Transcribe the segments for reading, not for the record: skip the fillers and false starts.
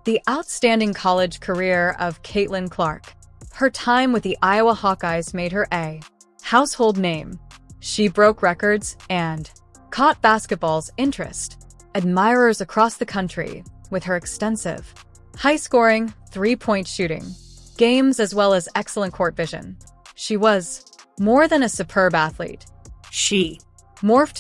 The outstanding college career of Caitlin Clark. Her time with the Iowa Hawkeyes made her a household name. She broke records and caught basketball's interest. Admirers across the country with her extensive, high-scoring, three-point shooting games as well as excellent court vision. She was more than a superb athlete. She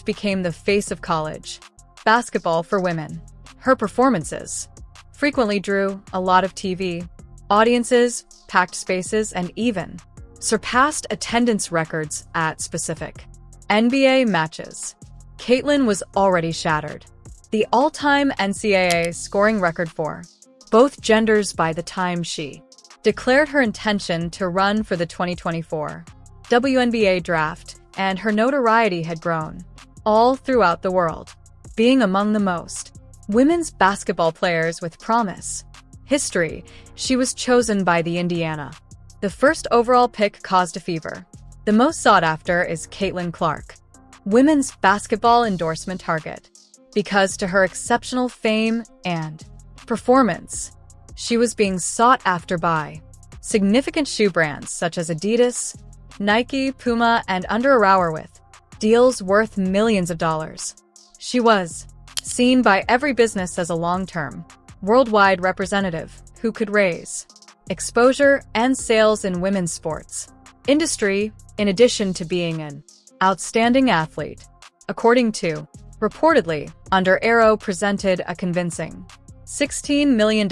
became the face of college basketball for women. Her performances frequently drew a lot of TV audiences, packed spaces, and even surpassed attendance records at specific NBA matches. Caitlin was already shattered the all-time NCAA scoring record for both genders by the time she declared her intention to run for the 2024 WNBA draft, and her notoriety had grown all throughout the world, being among the most women's basketball players with promise. History, she was chosen by the Indiana. The first overall pick caused a fever. The most sought after is Caitlin Clark, women's basketball endorsement target, because to her exceptional fame and performance, she was being sought after by significant shoe brands such as Adidas, Nike, Puma, and Under Armour with deals worth millions of dollars. She was seen by every business as a long-term, worldwide representative who could raise exposure and sales in women's sports industry, in addition to being an outstanding athlete. According to, reportedly, Under Armour presented a convincing $16 million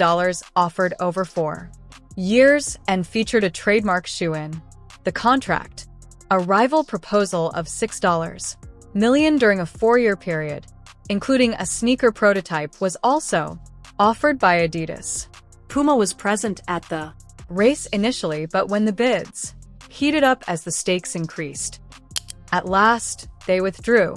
offered over 4 years and featured a trademark shoe-in. The contract, a rival proposal of $6 million during a 4-year period, including a sneaker prototype, was also offered by Adidas. Puma was present at the race initially, but when the bids heated up as the stakes increased, at last, they withdrew.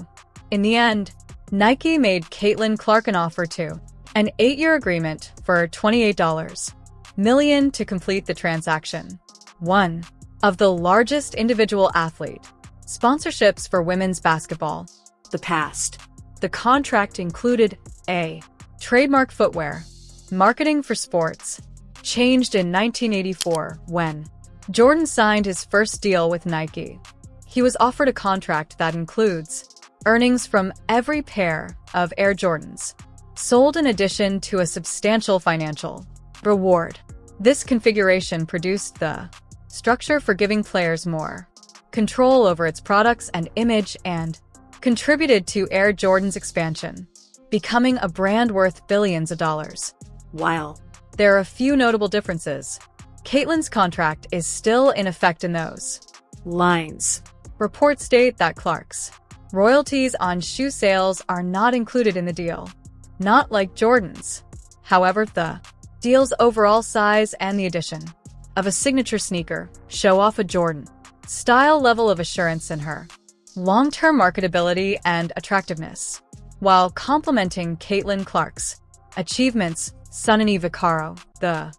In the end, Nike made Caitlin Clark an offer to an 8-year agreement for $28 million to complete the transaction. One of the largest individual athlete sponsorships for women's basketball. The past. The contract included a trademark footwear marketing for sports, changed in 1984 when Jordan signed his first deal with Nike. He was offered a contract that includes earnings from every pair of Air Jordans sold in addition to a substantial financial reward. This configuration produced the structure for giving players more control over its products and image and contributed to Air Jordan's expansion, becoming a brand worth billions of dollars. While there are a few notable differences, Caitlin's contract is still in effect in those lines. Reports state that Clark's royalties on shoe sales are not included in the deal, not like Jordan's. However, the deal's overall size and the addition of a signature sneaker show off a Jordan-style level of assurance in her long-term marketability and attractiveness. While complimenting Caitlin Clark's achievements, Sunny Vaccaro, the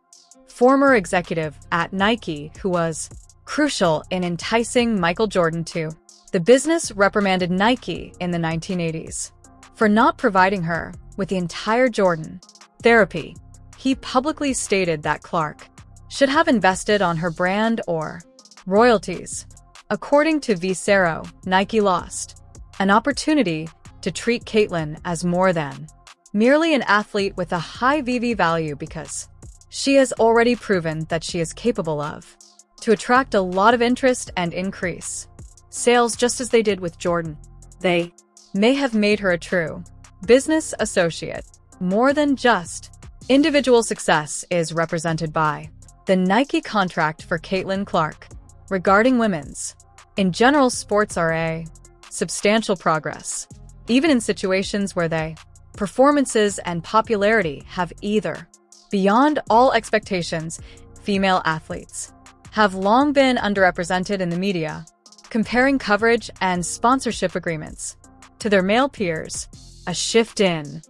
former executive at Nike who was crucial in enticing Michael Jordan to the business, reprimanded Nike in the 1980s for not providing her with the entire Jordan therapy. He publicly stated that Clark should have invested on her brand or royalties. According to Vaccaro, Nike lost an opportunity to treat Caitlin as more than merely an athlete with a high VV value because she has already proven that she is capable of to attract a lot of interest and increase sales just as they did with Jordan. They may have made her a true business associate. More than just individual success is represented by the Nike contract for Caitlin Clark. Regarding women's, in general, sports are a substantial progress, even in situations where they performances and popularity have either beyond all expectations. Female athletes have long been underrepresented in the media, comparing coverage and sponsorship agreements to their male peers. A shift in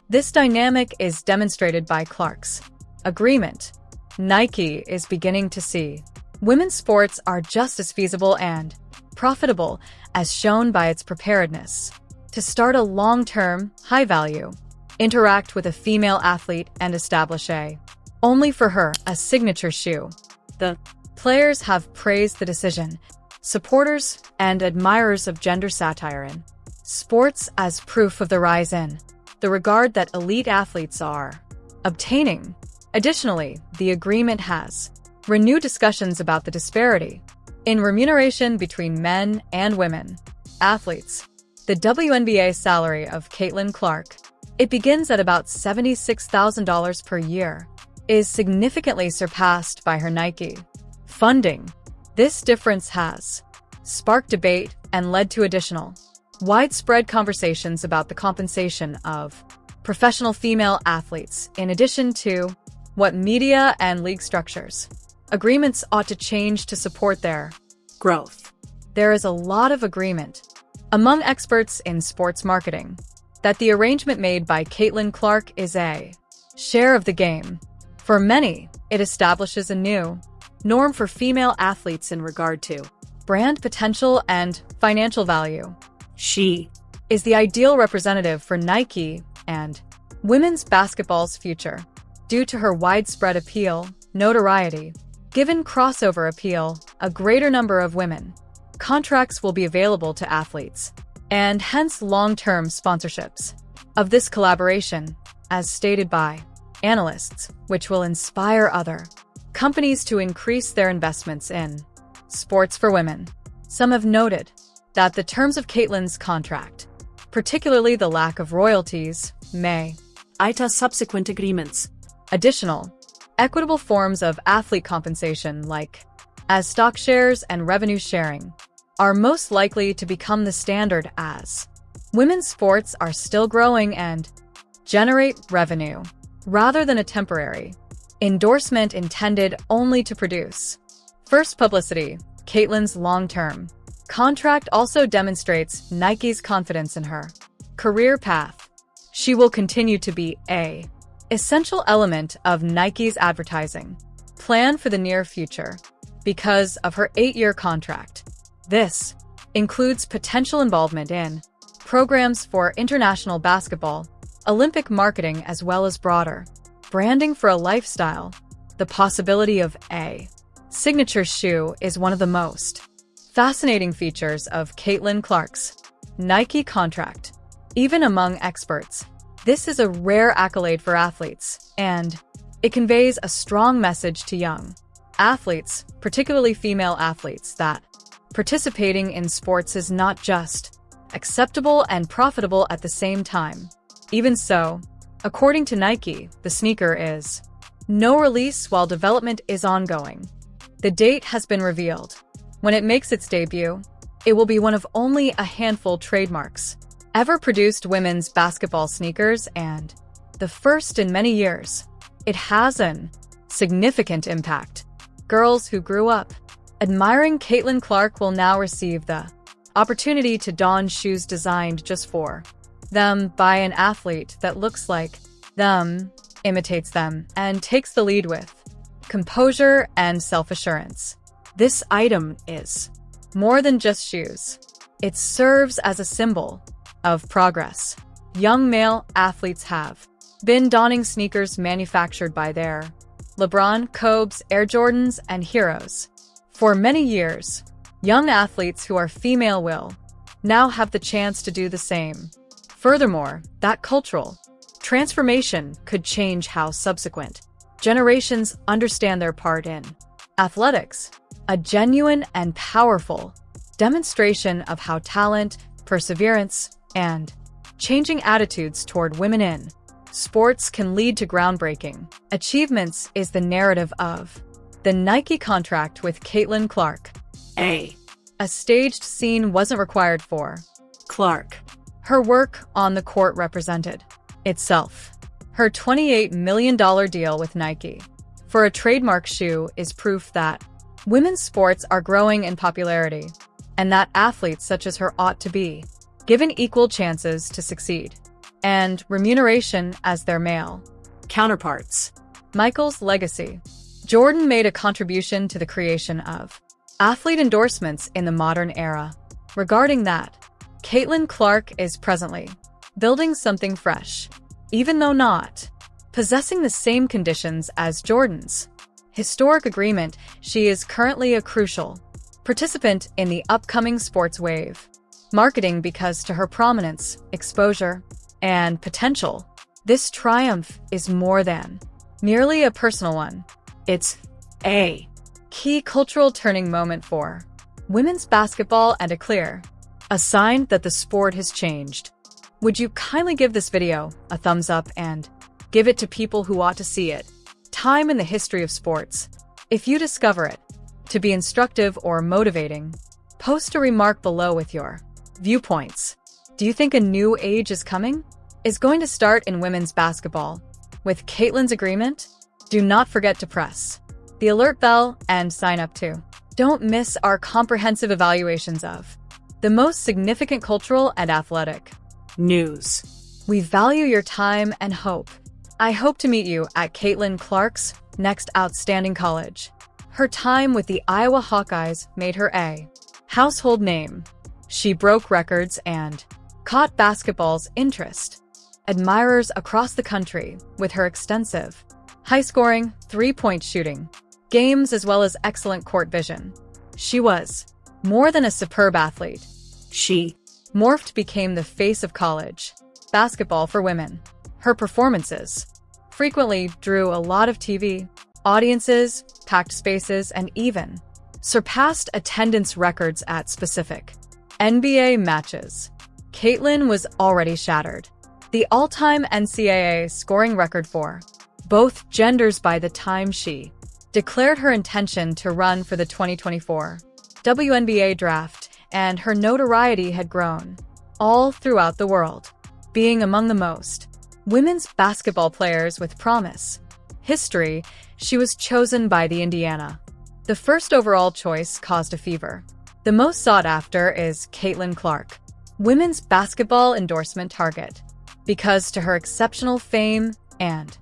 this dynamic is demonstrated by Clark's agreement. Nike is beginning to see women's sports are just as feasible and profitable, as shown by its preparedness to start a long-term, high-value interact with a female athlete and establish only for her, a signature shoe. The players have praised the decision, supporters and admirers of gender satire in sports as proof of the rise in the regard that elite athletes are obtaining. Additionally, the agreement has renewed discussions about the disparity in remuneration between men and women athletes. The WNBA salary of Caitlin Clark, it begins at about $76,000 per year, is significantly surpassed by her Nike funding. This difference has sparked debate and led to additional widespread conversations about the compensation of professional female athletes, in addition to what media and league structures agreements ought to change to support their growth. There is a lot of agreement among experts in sports marketing that the arrangement made by Caitlin Clark is a share of the game. For many, it establishes a new norm for female athletes in regard to brand potential and financial value. She is the ideal representative for Nike and women's basketball's future due to her widespread appeal, notoriety. Given crossover appeal, a greater number of women contracts will be available to athletes, and hence long-term sponsorships of this collaboration, as stated by analysts, which will inspire other companies to increase their investments in sports for women. Some have noted that the terms of Caitlin's contract, particularly the lack of royalties, may ITA subsequent agreements. Additional equitable forms of athlete compensation like as stock shares and revenue sharing are most likely to become the standard as women's sports are still growing and generate revenue, rather than a temporary endorsement intended only to produce first publicity. Caitlin's long-term contract also demonstrates Nike's confidence in her career path. She will continue to be an essential element of Nike's advertising plan for the near future because of her 8-year contract. This includes potential involvement in programs for international basketball, Olympic marketing, as well as broader branding for a lifestyle. The possibility of a signature shoe is one of the most fascinating features of Caitlin Clark's Nike contract. Even among experts, this is a rare accolade for athletes, and it conveys a strong message to young athletes, particularly female athletes, that participating in sports is not just acceptable and profitable at the same time. Even so, according to Nike, the sneaker is no release while development is ongoing. The date has been revealed. When it makes its debut, it will be one of only a handful trademarks ever produced women's basketball sneakers and the first in many years. It has an significant impact. Girls who grew up admiring Caitlin Clark will now receive the opportunity to don shoes designed just for them by an athlete that looks like them, imitates them, and takes the lead with composure and self-assurance. This item is more than just shoes. It serves as a symbol of progress. Young male athletes have been donning sneakers manufactured by their LeBron, Kobe's, Air Jordans, and heroes for many years. Young athletes who are female will now have the chance to do the same. Furthermore, that cultural transformation could change how subsequent generations understand their part in athletics, a genuine and powerful demonstration of how talent, perseverance, and changing attitudes toward women in sports can lead to groundbreaking achievements is the narrative of the Nike contract with Caitlin Clark. A staged scene wasn't required for Clark. Her work on the court represented itself. Her $28 million deal with Nike for a trademark shoe is proof that women's sports are growing in popularity and that athletes such as her ought to be given equal chances to succeed and remuneration as their male counterparts. Michael's legacy. Jordan made a contribution to the creation of athlete endorsements in the modern era. Regarding that, Caitlin Clark is presently building something fresh, even though not possessing the same conditions as Jordan's historic agreement. She is currently a crucial participant in the upcoming sports wave marketing because to her prominence, exposure, and potential, this triumph is more than merely a personal one. It's a key cultural turning moment for women's basketball and a sign that the sport has changed. Would you kindly give this video a thumbs up and give it to people who ought to see it? Time in the history of sports. If you discover it to be instructive or motivating, post a remark below with your viewpoints. Do you think a new age is coming? Is going to start in women's basketball with Caitlyn's agreement? Do not forget to press the alert bell and sign up too. Don't miss our comprehensive evaluations of the most significant cultural and athletic news. We value your time and hope. I hope to meet you at Caitlin Clark's next outstanding college. Her time with the Iowa Hawkeyes made her a household name. She broke records and caught basketball's interest. Admirers across the country with her extensive, high-scoring, three-point shooting games as well as excellent court vision. She was more than a superb athlete. She became the face of college basketball for women. Her performances frequently drew a lot of TV audiences, packed spaces, and even surpassed attendance records at specific NBA matches. Caitlyn was already shattered the all-time NCAA scoring record for both genders by the time she declared her intention to run for the 2024 WNBA draft, and her notoriety had grown all throughout the world, being among the most women's basketball players with promise. History, she was chosen by the Indiana. The first overall choice caused a fever. The most sought after is Caitlin Clark, women's basketball endorsement target, because to her exceptional fame and